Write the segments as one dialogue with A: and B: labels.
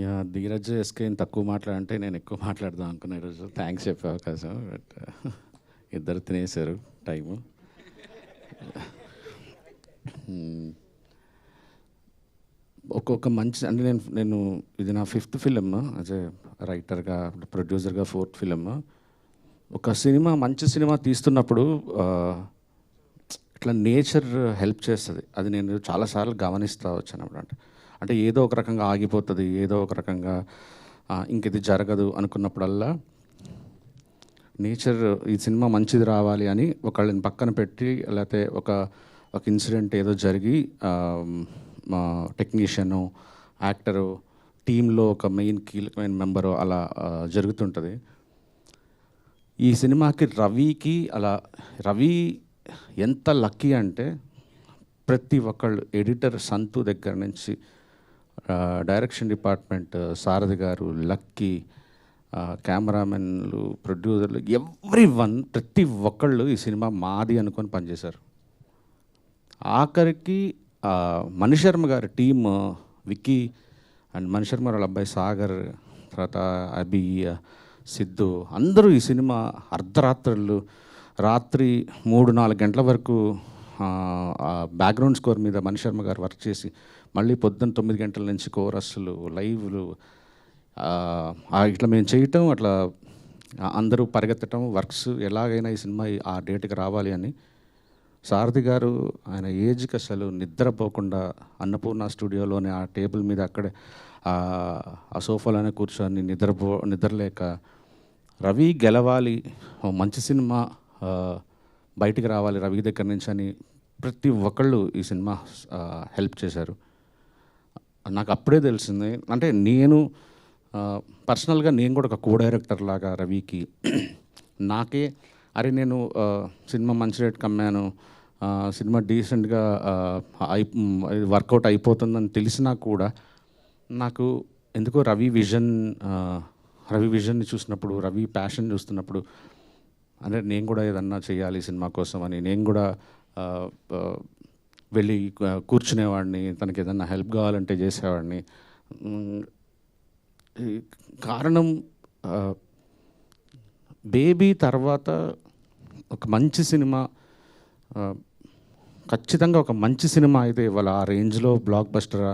A: Yeah Dheeraj SK తక్కువ మాట్లాడంటే నేను ఎక్కువ మాట్లాడదాం అనుకున్నా ఈరోజు. థ్యాంక్స్ చెప్పే అవకాశం. బట్ ఇద్దరు తినేశారు టైము. ఒక్కొక్క మంచి అంటే నేను ఇది నా 5th ఫిలిం యాజ్ ఏ రైటర్గా, ప్రొడ్యూసర్గా 4th ఫిలిం. ఒక సినిమా మంచి సినిమా తీస్తున్నప్పుడు ఇట్లా నేచర్ హెల్ప్ చేస్తుంది. అది నేను చాలాసార్లు గమనిస్తూ వచ్చాను అన్నమాట. అంటే ఏదో ఒక రకంగా ఆగిపోతుంది, ఏదో ఒక రకంగా ఇంక ఇది జరగదు అనుకున్నప్పుడల్లా నేచర్ ఈ సినిమా మంచిది రావాలి అని ఒకళ్ళని పక్కన పెట్టి, లేకపోతే ఒక ఇన్సిడెంట్ ఏదో జరిగి టెక్నీషియను, యాక్టరు, టీంలో ఒక మెయిన్ కీలకమైన మెంబరు అలా జరుగుతుంటుంది. ఈ సినిమాకి రవి ఎంత లక్కీ అంటే ప్రతి ఒక్కళ్ళు ఎడిటర్ సంతు దగ్గర నుంచి డైరెక్షన్ డిపార్ట్మెంట్ సారథి గారు, లక్కీ, కెమెరామెన్లు, ప్రొడ్యూసర్లు, ప్రతి ఒక్కళ్ళు ఈ సినిమా మాది అనుకొని పనిచేశారు. ఆఖరికి మణిశర్మ గారి టీమ్, విక్కీ అండ్ మణిశర్మ వాళ్ళ అబ్బాయి సాగర్, తర్వాత అభి, సిద్ధు, అందరూ ఈ సినిమా అర్ధరాత్రులు, రాత్రి 3-4 గంటల వరకు బ్యాక్గ్రౌండ్ స్కోర్ మీద మణిశర్మ గారు వర్క్ చేసి, మళ్ళీ పొద్దున్న 9 గంటల నుంచి కోరస్లు, లైవ్లు, ఇట్లా మేము చేయటం, అట్లా అందరూ పరిగెత్తటం, వర్క్స్ ఎలాగైనా ఈ సినిమా ఆ డేట్కి రావాలి అని. సారథి గారు ఆయన ఏజ్కి అసలు నిద్రపోకుండా అన్నపూర్ణ స్టూడియోలోనే ఆ టేబుల్ మీద అక్కడే ఆ సోఫాలోనే కూర్చొని నిద్రలేక రవి గెలవాలి, మంచి సినిమా బయటికి రావాలి రవి దగ్గర నుంచి అని ప్రతి ఒక్కళ్ళు ఈ సినిమా హెల్ప్ చేశారు. నాకు అప్పుడే తెలిసింది. అంటే నేను పర్సనల్గా నేను కూడా ఒక కో డైరెక్టర్ లాగా రవికి నాకే నేను సినిమా మంచి రేట్ కమ్మాను, సినిమా డీసెంట్గా వర్కౌట్ అయిపోతుందని తెలిసినా కూడా నాకు ఎందుకో రవి విజన్ని చూసినప్పుడు, రవి ప్యాషన్ చూస్తున్నప్పుడు, అంటే నేను కూడా ఏదన్నా చేయాలి సినిమా కోసం అని నేను కూడా వెళ్ళి కూర్చునేవాడిని, తనకి ఏదన్నా హెల్ప్ కావాలంటే చేసేవాడిని. కారణం బేబీ తర్వాత ఒక మంచి సినిమా, ఖచ్చితంగా ఒక మంచి సినిమా అయితే ఇవాళ ఆ రేంజ్లో బ్లాక్ బస్టర్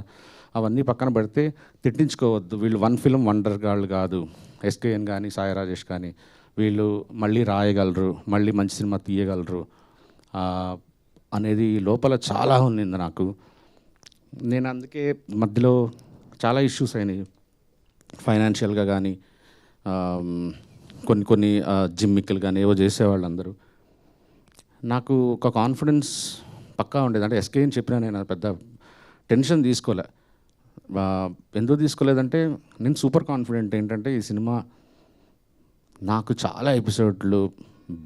A: అవన్నీ పక్కన పెడితే తిట్టించుకోవద్దు. వీళ్ళు 1 ఫిల్మ్ వండర్ గాళ్ళు కాదు. ఎస్కేఎన్ కానీ, సాయి రాజేష్ కానీ, వీళ్ళు మళ్ళీ రాయగలరు, మళ్ళీ మంచి సినిమా తీయగలరు అనేది లోపల చాలా ఉన్నింది నాకు. నేను అందుకే మధ్యలో చాలా ఇష్యూస్ అయినాయి ఫైనాన్షియల్గా కానీ, కొన్ని జిమ్మిక్కులు కానీ ఏవో చేసేవాళ్ళు అందరూ. నాకు ఒక కాన్ఫిడెన్స్ పక్కా ఉండేది. అంటే ఎస్కే అని చెప్పినా నేను పెద్ద టెన్షన్ తీసుకోలే. ఎందుకు తీసుకోలేదంటే నేను సూపర్ కాన్ఫిడెంట్ ఏంటంటే ఈ సినిమా నాకు చాలా ఎపిసోడ్లు,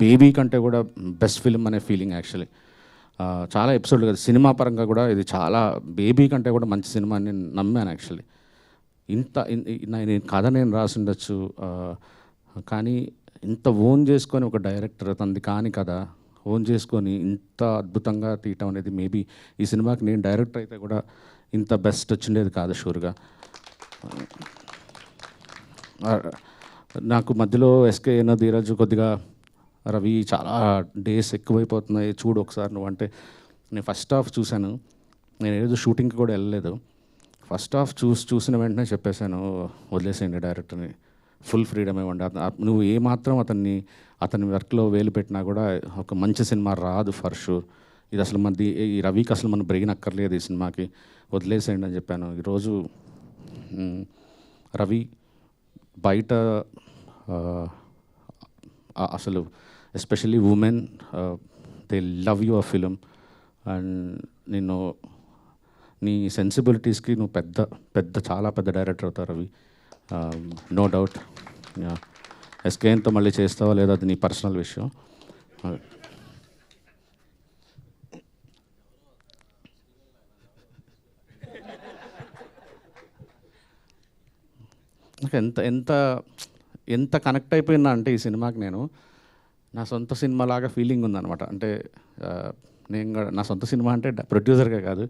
A: బేబీ కంటే కూడా బెస్ట్ ఫిల్మ్ అనే ఫీలింగ్ యాక్చువల్లీ. చాలా ఎపిసోడ్లు కదా, సినిమా పరంగా కూడా ఇది చాలా బేబీ కంటే కూడా మంచి సినిమా అని నేను నమ్మాను యాక్చువల్లీ. నేను కథ నేను రాసి ఉండొచ్చు, కానీ ఇంత ఓన్ చేసుకొని ఒక డైరెక్టర్ తనది కాని కదా ఓన్ చేసుకొని ఇంత అద్భుతంగా తీయటం అనేది మేబీ ఈ సినిమాకి నేను డైరెక్టర్ అయితే కూడా ఇంత బెస్ట్ వచ్చిండేది కాదు షూర్గా. నాకు మధ్యలో ఎస్కే అయినా ధీరజ్ కొద్దిగా రవి చాలా డేస్ ఎక్కువైపోతున్నాయి చూడు ఒకసారి నువ్వు అంటే, నేను ఫస్ట్ హాఫ్ చూశాను. నేను ఏదో షూటింగ్కి కూడా వెళ్ళలేదు. ఫస్ట్ హాఫ్ చూసిన వెంటనే చెప్పేశాను, వదిలేసేయండి డైరెక్టర్ని, ఫుల్ ఫ్రీడమ్ ఇవ్వండి. నువ్వు ఏమాత్రం అతని వర్క్లో వేలు పెట్టినా కూడా ఒక మంచి సినిమా రాదు ఫర్ షూర్. ఇది అసలు ఈ రవికి అసలు మన బ్రెయిన్ అక్కర్లేదు ఈ సినిమాకి, వదిలేసేయండి అని చెప్పాను. ఈరోజు రవి బయట అసలు especially women they love your film and నేను నీ సెన్సిబిలిటీస్కి నువ్వు చాలా పెద్ద డైరెక్టర్ అవుతావు రవి, నో డౌట్. ఎస్కేఎన్తో మళ్ళీ చేస్తావా లేదా అది నీ పర్సనల్ విషయం. నాకు ఎంత కనెక్ట్ అయిపోయినా అంటే ఈ సినిమాకి నేను నా సొంత సినిమాలాగా ఫీలింగ్ ఉందన్నమాట. అంటే నేను నా సొంత సినిమా అంటే ప్రొడ్యూసర్గా కాదు,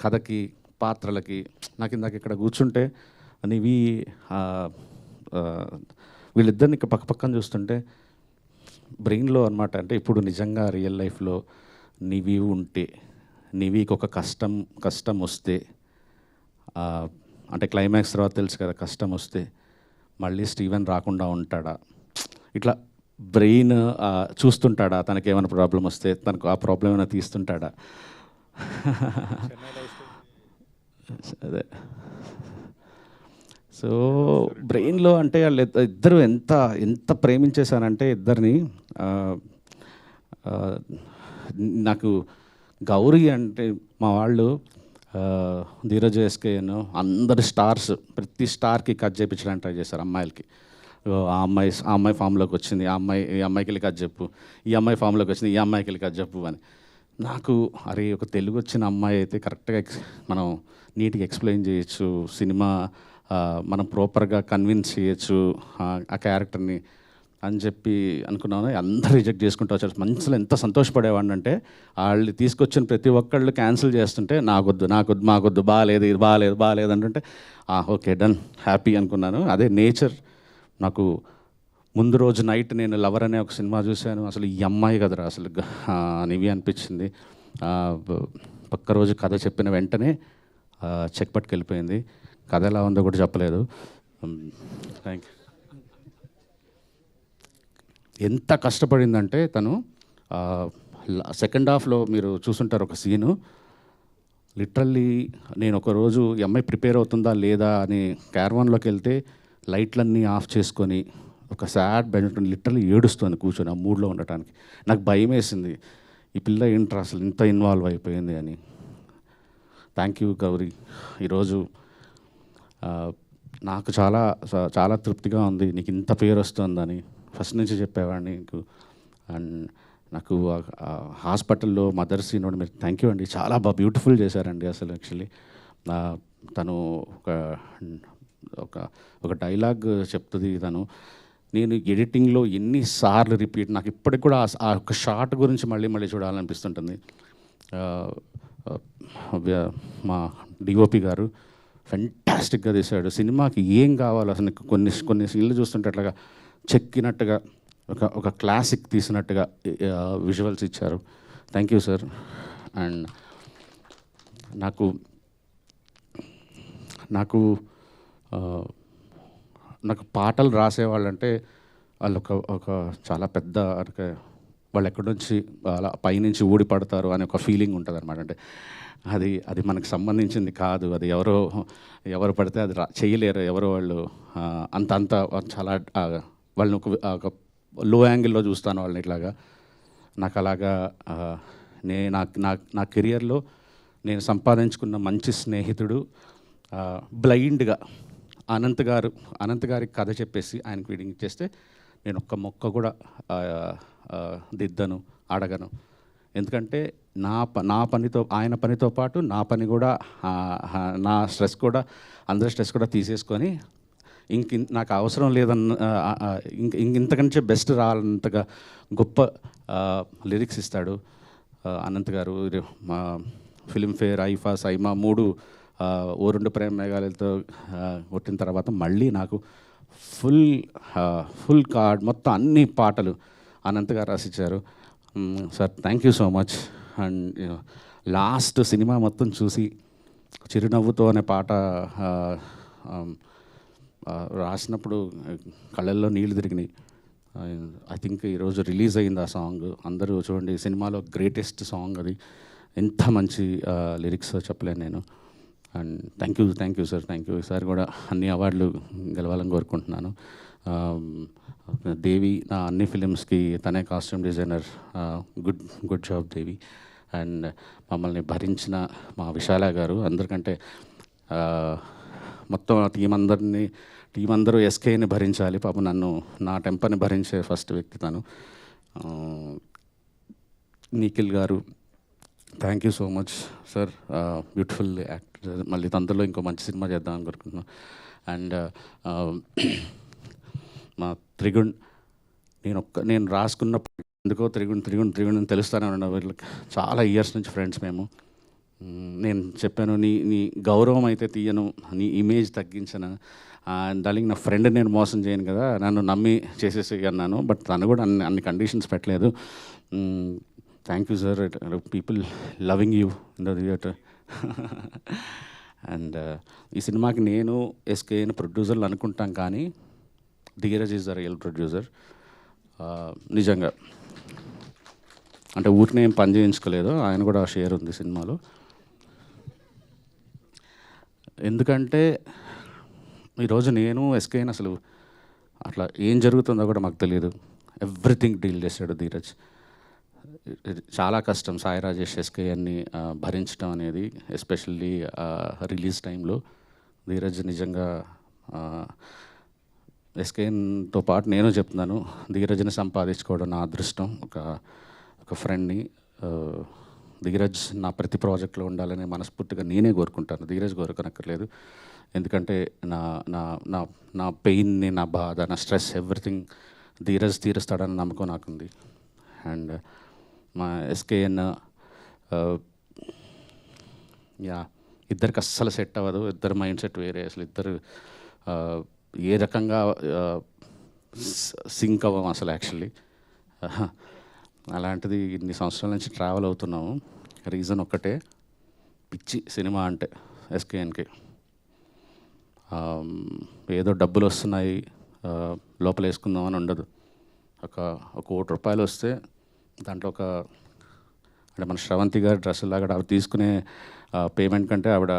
A: కథకి, పాత్రలకి. నాకు ఇందాక ఇక్కడ కూర్చుంటే నివి వీళ్ళిద్దరిని పక్క పక్కన చూస్తుంటే బ్రెయిన్లో అనమాట, అంటే ఇప్పుడు నిజంగా రియల్ లైఫ్లో నివి ఉంటే, నివికి ఒక కష్టం వస్తే, అంటే క్లైమాక్స్ తర్వాత తెలుసు కదా, కష్టం వస్తే మళ్ళీ స్టీవెన్ రాకుండా ఉంటాడా, ఇట్లా బ్రెయిన్ చూస్తుంటాడా, తనకి ఏమైనా ప్రాబ్లం వస్తే తనకు ఆ ప్రాబ్లం ఏమైనా తీస్తుంటాడా. అదే సో బ్రెయిన్లో అంటే వాళ్ళు ఇద్దరు ఎంత ఎంత ప్రేమించేశానంటే ఇద్దరిని. నాకు గౌరీ అంటే మా వాళ్ళు ధీరజ్ ఎస్కేఎన్ అందరు స్టార్స్, ప్రతి స్టార్కి కట్ చేయించడానికి ట్రై చేశారు అమ్మాయిలకి. ఆ అమ్మాయి ఫామ్లోకి వచ్చింది, ఈ అమ్మాయికి వెళ్ళి కట్ చెప్పు, ఈ అమ్మాయి ఫామ్లోకి వచ్చింది, ఈ అమ్మాయికి వెళ్ళి కట్ చెప్పు అని. నాకు అరే ఒక తెలుగు వచ్చిన అమ్మాయి అయితే కరెక్ట్గా మనం నీట్గా ఎక్స్ప్లెయిన్ చేయొచ్చు, సినిమా మనం ప్రాపర్గా కన్విన్స్ చేయొచ్చు ఆ క్యారెక్టర్ని అని చెప్పి అనుకున్నాను. అందరూ రిజెక్ట్ చేసుకుంటూ వచ్చారు. మనసులో ఎంత సంతోషపడేవాడిని అంటే వాళ్ళు తీసుకొచ్చిన ప్రతి ఒక్కళ్ళు క్యాన్సిల్ చేస్తుంటే మాకొద్దు బాగాలేదు, ఇది బాగాలేదు అంటుంటే ఓకే డన్, హ్యాపీ అనుకున్నాను. అదే నేచర్. నాకు ముందు రోజు నైట్ నేను లవర్ అనే ఒక సినిమా చూశాను, అసలు ఈ అమ్మాయి కదరా అసలు నివి అనిపించింది. పక్క రోజు కథ చెప్పిన వెంటనే చెక్ పట్టుకెళ్ళిపోయింది. కథ ఎలా ఉందో కూడా చెప్పలేదు. Thank you. ఎంత కష్టపడిందంటే తను సెకండ్ హాఫ్లో మీరు చూసుంటారు ఒక సీను, లిటరల్లీ నేను ఒకరోజు ఈ అమ్మాయి ప్రిపేర్ అవుతుందా లేదా అని క్యారవాన్లోకి వెళ్తే లైట్లన్నీ ఆఫ్ చేసుకొని ఒక సాడ్ బెడ్ లిటరల్లీ ఏడుస్తుంది కూర్చొని ఆ మూడ్లో ఉండటానికి. నాకు భయం వేసింది, ఈ పిల్ల ఏంట్రా అసలు ఇంత ఇన్వాల్వ్ అయిపోయింది అని. Thank you Gauri. ఈరోజు నాకు చాలా చాలా తృప్తిగా ఉంది, నీకు ఇంత పేరు వస్తుందని ఫస్ట్ నుంచి చెప్పేవాడిని నీకు. అండ్ నాకు హాస్పిటల్లో మదర్ సీన్ మీరు థ్యాంక్ యూ అండి, చాలా బాగా బ్యూటిఫుల్ చేశారండి అసలు. యాక్చువల్లీ తను ఒక డైలాగ్ చెప్తుంది తను, నేను ఎడిటింగ్లో ఎన్నిసార్లు రిపీట్, నాకు ఇప్పటికి కూడా ఆ ఒక షార్ట్ గురించి మళ్ళీ చూడాలనిపిస్తుంటుంది. మా డిఓపి గారు ఫెంటాస్టిక్గా తీశాడు. సినిమాకి ఏం కావాలో అసలు కొన్ని సీన్లు చూస్తుంటే అట్లాగా చెక్కినట్టుగా ఒక క్లాసిక్ తీసినట్టుగా విజువల్స్ ఇచ్చారు. Thank you sir. అండ్ నాకు పాటలు రాసేవాళ్ళంటే వాళ్ళు ఒక చాలా పెద్ద వాళ్ళు ఎక్కడి నుంచి అలా పైనుంచి ఊడి పడతారు అనే ఒక ఫీలింగ్ ఉంటుంది అనమాట. అంటే అది మనకు సంబంధించింది కాదు, అది ఎవరు పడితే అది చేయలేరు, ఎవరో వాళ్ళు అంత చాలా వాళ్ళని ఒక లో యాంగిల్లో చూస్తాను వాళ్ళని ఇట్లాగా. నాకు అలాగా నా కెరియర్లో నేను సంపాదించుకున్న మంచి స్నేహితుడు బ్లైండ్గా అనంత్ గారికి కథ చెప్పేసి ఆయనకు ఫీడింగ్ ఇచ్చేస్తే నేను ఒక్క మొక్క కూడా దిద్దను, అడగను. ఎందుకంటే నా పనితో ఆయన పనితో పాటు నా పని కూడా నా స్ట్రెస్ కూడా అందరి స్ట్రెస్ కూడా తీసేసుకొని నాకు అవసరం లేదన్న ఇంతకంటే బెస్ట్ రావాలంతగా గొప్ప లిరిక్స్ ఇస్తాడు అనంత్ గారు. మా ఫిల్మ్ఫేర్, ఐఫా, సైమా 3 ఓ రెండు ప్రేమ మేఘాలతో కొట్టిన తర్వాత మళ్ళీ నాకు ఫుల్ కార్డ్ మొత్తం అన్ని పాటలు అనంత్ గారు రాసిచ్చారు. Sir thank you so much. And last cinema మొత్తం చూసి చిరునవ్వుతో అనే పాట రాసినప్పుడు కళ్ళల్లో నీళ్ళు తిరిగినాయి. ఐ థింక్ ఈరోజు రిలీజ్ అయింది ఆ సాంగ్. అందరూ చూడండి, సినిమాలో గ్రేటెస్ట్ సాంగ్ అది. ఎంత మంచి లిరిక్స్ చెప్పలేను నేను. And thank you sir, thank you. ఈసారి కూడా అన్ని అవార్డులు గెలవాలని కోరుకుంటున్నాను. దేవి నా అన్ని ఫిలిమ్స్కి తనే costume designer. Good job Devi. And మమ్మల్ని భరించిన మా విశాల గారు, అందరికంటే మొత్తం టీం అందరూ ఎస్కేని భరించాలి. పాపం నా టెంపర్ని భరించే ఫస్ట్ వ్యక్తి తను. నిఖిల్ గారు thank you so much sir, beautiful actor. మళ్ళీ తొందరలో ఇంకో మంచి సినిమా చేద్దాం అనుకుంటున్నాను. అండ్ మా త్రిగుణ్, నేను రాసుకున్నప్పుడు ఎందుకో త్రిగుణ్ తెలుస్తానే ఉన్నాను. వీళ్ళకి చాలా ఇయర్స్ నుంచి ఫ్రెండ్స్ మేము. నేను చెప్పాను, నీ నీ గౌరవం అయితే తీయను, నీ ఇమేజ్ తగ్గించను, డార్లింగ్ నా ఫ్రెండ్ నేను మోసం చేయను కదా, నన్ను నమ్మి చేసేసి అన్నాను. బట్ తను కూడా అన్ని కండిషన్స్ పెట్టలేదు. Thank you sir, people loving you in the theatre. And ఈ సినిమాకి నేను ఎస్కేఎన్ ప్రొడ్యూసర్లు అనుకుంటాం, కానీ Dheeraj is the real producer. నిజంగా అంటే ఊరిని ఏం పని చేయించుకోలేదు, ఆయన కూడా షేర్ ఉంది సినిమాలో. ఎందుకంటే ఈరోజు నేను ఎస్కేఎన్ అసలు అట్లా ఏం జరుగుతుందో కూడా మాకు తెలియదు. ఎవ్రీథింగ్ డీల్ చేశాడు ధీరజ్. చాలా కష్టం సాయి రాజేష్ ఎస్కేఎన్ని భరించడం అనేది, ఎస్పెషల్లీ రిలీజ్ టైంలో. ధీరజ్ నిజంగా ఎస్కేఎన్తో పాటు నేను చెప్తున్నాను, ధీరజ్ని సంపాదించుకోవడం నా అదృష్టం. ఒక ఫ్రెండ్ని. ధీరజ్ నా ప్రతి ప్రాజెక్ట్లో ఉండాలని మనస్ఫూర్తిగా నేనే కోరుకుంటాను, ధీరజ్ కోరుకోనక్కర్లేదు. ఎందుకంటే నా నా నా నా పెయిన్ని, నా బాధ, నా స్ట్రెస్, ఎవ్రీథింగ్ ధీరజ్ తీరుస్తాడని నమ్మకం నాకుంది. అండ్ మా ఎస్కేఎన్ యా, ఇద్దరికి అస్సలు సెట్ అవ్వదు, ఇద్దరు మైండ్ సెట్ వేరే. అసలు ఇద్దరు ఏ రకంగా సింక్ అవ్వం అసలు యాక్చువల్లీ. అలాంటిది ఇన్ని సంవత్సరాల నుంచి ట్రావెల్ అవుతున్నాము. రీజన్ ఒక్కటే, పిచ్చి సినిమా అంటే ఎస్కేఎన్కి. ఏదో డబ్బులు వస్తున్నాయి లోపల వేసుకుందామని ఉండదు. ఒక ₹1,00,00,000 వస్తే దాంట్లో అంటే మన శ్రవంతి గారి డ్రెస్సులాగా ఆవిడ తీసుకునే పేమెంట్ కంటే ఆవిడ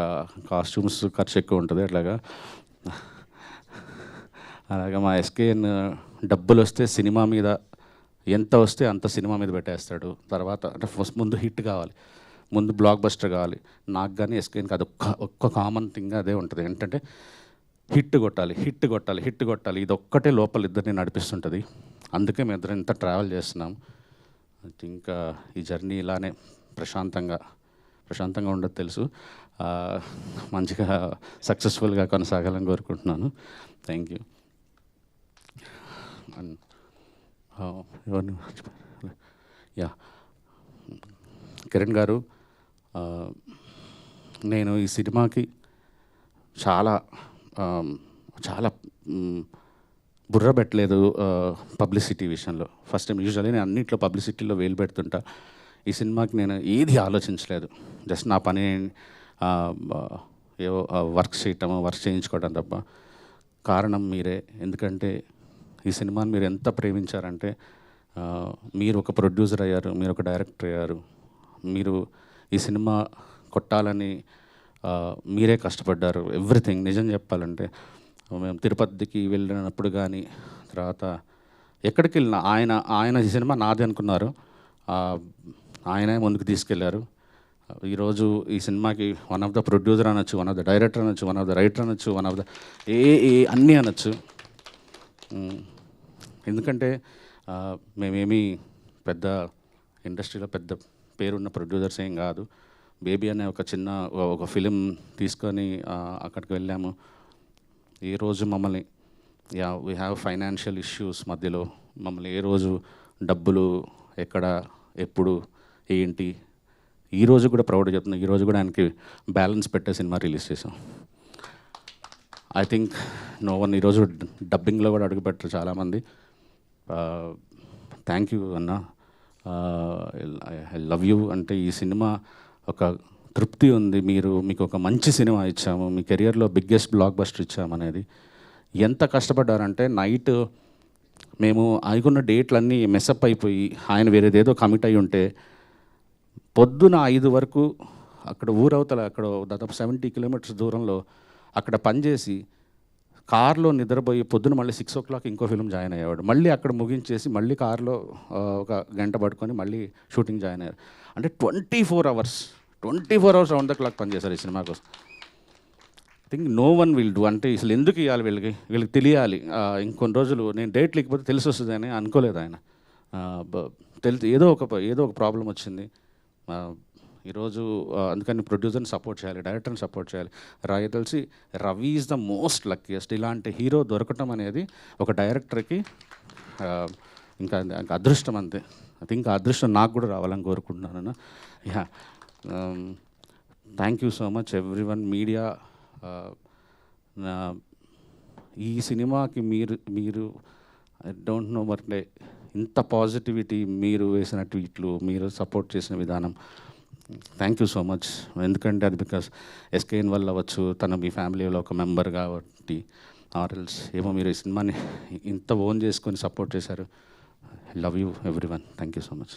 A: కాస్ట్యూమ్స్ ఖర్చు ఎక్కువ ఉంటుంది. అలాగా మా ఎస్కేఎన్ డబ్బులు వస్తే సినిమా మీద ఎంత వస్తే అంత సినిమా మీద పెట్టేస్తాడు. తర్వాత అంటే ఫస్ట్ ముందు హిట్ కావాలి, ముందు బ్లాక్ బస్టర్ కావాలి. నాకు కానీ ఎస్కేఎన్కి అది ఒక్క కామన్ థింగ్ అదే ఉంటుంది, ఏంటంటే హిట్ కొట్టాలి, హిట్ కొట్టాలి, హిట్ కొట్టాలి. ఇది ఒక్కటే లోపల ఇద్దరిని నడిపిస్తుంటుంది. అందుకే మేము ఇద్దరం ఇంత ట్రావెల్ చేస్తున్నాం. ఇంకా ఈ జర్నీ ఇలానే ప్రశాంతంగా ఉండదు తెలుసు. మంచిగా సక్సెస్ఫుల్గా కొనసాగాలని కోరుకుంటున్నాను. Thank you. ఎవరిని యా, కిరణ్ గారు, నేను ఈ సినిమాకి చాలా బుర్ర పెట్టలేదు పబ్లిసిటీ విషయంలో. First time. యూజువల్లీ నేను అన్నింటిలో పబ్లిసిటీలో వేలు పెడుతుంటా. ఈ సినిమాకి నేను ఏది ఆలోచించలేదు. జస్ట్ నా పని ఏవో వర్క్ చేయించుకోవడం తప్ప. కారణం మీరే. ఎందుకంటే ఈ సినిమాని మీరు ఎంత ప్రేమించారంటే, మీరు ఒక ప్రొడ్యూసర్ అయ్యారు, మీరు ఒక డైరెక్టర్ అయ్యారు, మీరు ఈ సినిమా కొట్టాలని మీరే కష్టపడ్డారు. ఎవ్రీథింగ్. నిజం చెప్పాలంటే మేము తిరుపతికి వెళ్ళినప్పుడు కానీ, తర్వాత ఎక్కడికి వెళ్ళినా ఆయన ఈ సినిమా నాది అనుకున్నారు, ఆయనే ముందుకు తీసుకెళ్లారు. ఈరోజు ఈ సినిమాకి వన్ ఆఫ్ ద ప్రొడ్యూసర్ అనొచ్చు, వన్ ఆఫ్ ద డైరెక్టర్ అనొచ్చు, వన్ ఆఫ్ ద రైటర్ అనొచ్చు, వన్ ఆఫ్ ద అన్నీ అనొచ్చు. ఎందుకంటే మేమేమీ పెద్ద ఇండస్ట్రీలో పెద్ద పేరున్న ప్రొడ్యూసర్స్ ఏం కాదు. బేబీ అనే ఒక ఫిలిం తీసుకొని అక్కడికి వెళ్ళాము. ఏ రోజు మమ్మల్ని వీ హ్యావ్ ఫైనాన్షియల్ ఇష్యూస్ మధ్యలో మమ్మల్ని ఏ రోజు డబ్బులు ఎక్కడ ఎప్పుడు ఏంటి, ఈరోజు కూడా ప్రౌడ్ చెప్తున్నాను, ఈరోజు కూడా ఆయనకి బ్యాలెన్స్ పెట్టే సినిమా రిలీజ్ చేసాం. ఐ థింక్ నో వన్ ఈరోజు డబ్బింగ్లో కూడా అడుగుపెట్టరు చాలామంది. థ్యాంక్ యూ అన్న, ఐ లవ్ యూ. అంటే ఈ సినిమా ఒక తృప్తి ఉంది, మీకు ఒక మంచి సినిమా ఇచ్చాము, మీ కెరియర్లో బిగ్గెస్ట్ బ్లాక్ బస్టర్ ఇచ్చామనేది. ఎంత కష్టపడ్డారంటే నైట్ మేము అనుకున్న డేట్లన్నీ మెస్అప్ అయిపోయి ఆయన వేరేదేదో కమిట్ అయి ఉంటే పొద్దున 5 వరకు అక్కడ ఊరవతల అక్కడ దాదాపు 70 కిలోమీటర్స్ దూరంలో అక్కడ పనిచేసి కార్లో నిద్రపోయి పొద్దున మళ్ళీ 6 o'clock ఇంకో ఫిల్మ్ జాయిన్ అయ్యేవాడు. మళ్ళీ అక్కడ ముగించేసి మళ్ళీ కార్లో ఒక గంట పట్టుకొని మళ్ళీ షూటింగ్ జాయిన్ అయ్యారు. అంటే 24 hours రౌండ్ ద క్లాక్ పనిచేశారు ఈ సినిమా కోసం. I think no one will do. అంటే అసలు ఎందుకు ఇవ్వాలి వీళ్ళకి తెలియాలి. ఇంకొన్ని రోజులు నేను డేట్ లేకపోతే తెలిసి వస్తుంది అని అనుకోలేదు ఆయన. ఏదో ఒక ప్రాబ్లం వచ్చింది ఈరోజు. అందుకని ప్రొడ్యూసర్ని సపోర్ట్ చేయాలి, డైరెక్టర్ని సపోర్ట్ చేయాలి. తెలిసి Ravi is the most luckiest. ఇలాంటి హీరో దొరకటం అనేది ఒక డైరెక్టర్కి ఇంకా అదృష్టం అంతే. ఐ థింక్ ఆ అదృష్టం నాకు కూడా రావాలని కోరుకుంటున్నాను. Yeah, thank you so much everyone media. ఈ సినిమాకి మీరు ఐ డోంట్ నో మరి ఇంత పాజిటివిటీ, మీరు వేసిన ట్వీట్లు, మీరు సపోర్ట్ చేసిన విధానం, థ్యాంక్ యూ సో మచ్. ఎందుకంటే అది బికాస్ ఎస్కేఎన్ వల్ల అవ్వచ్చు, తన మీ ఫ్యామిలీలో ఒక మెంబర్ కాబట్టి, ఆర్ఎల్స్ ఏమో మీరు ఈ సినిమాని ఇంత ఓన్ చేసుకొని సపోర్ట్ చేశారు. Love you everyone. Thank you so much.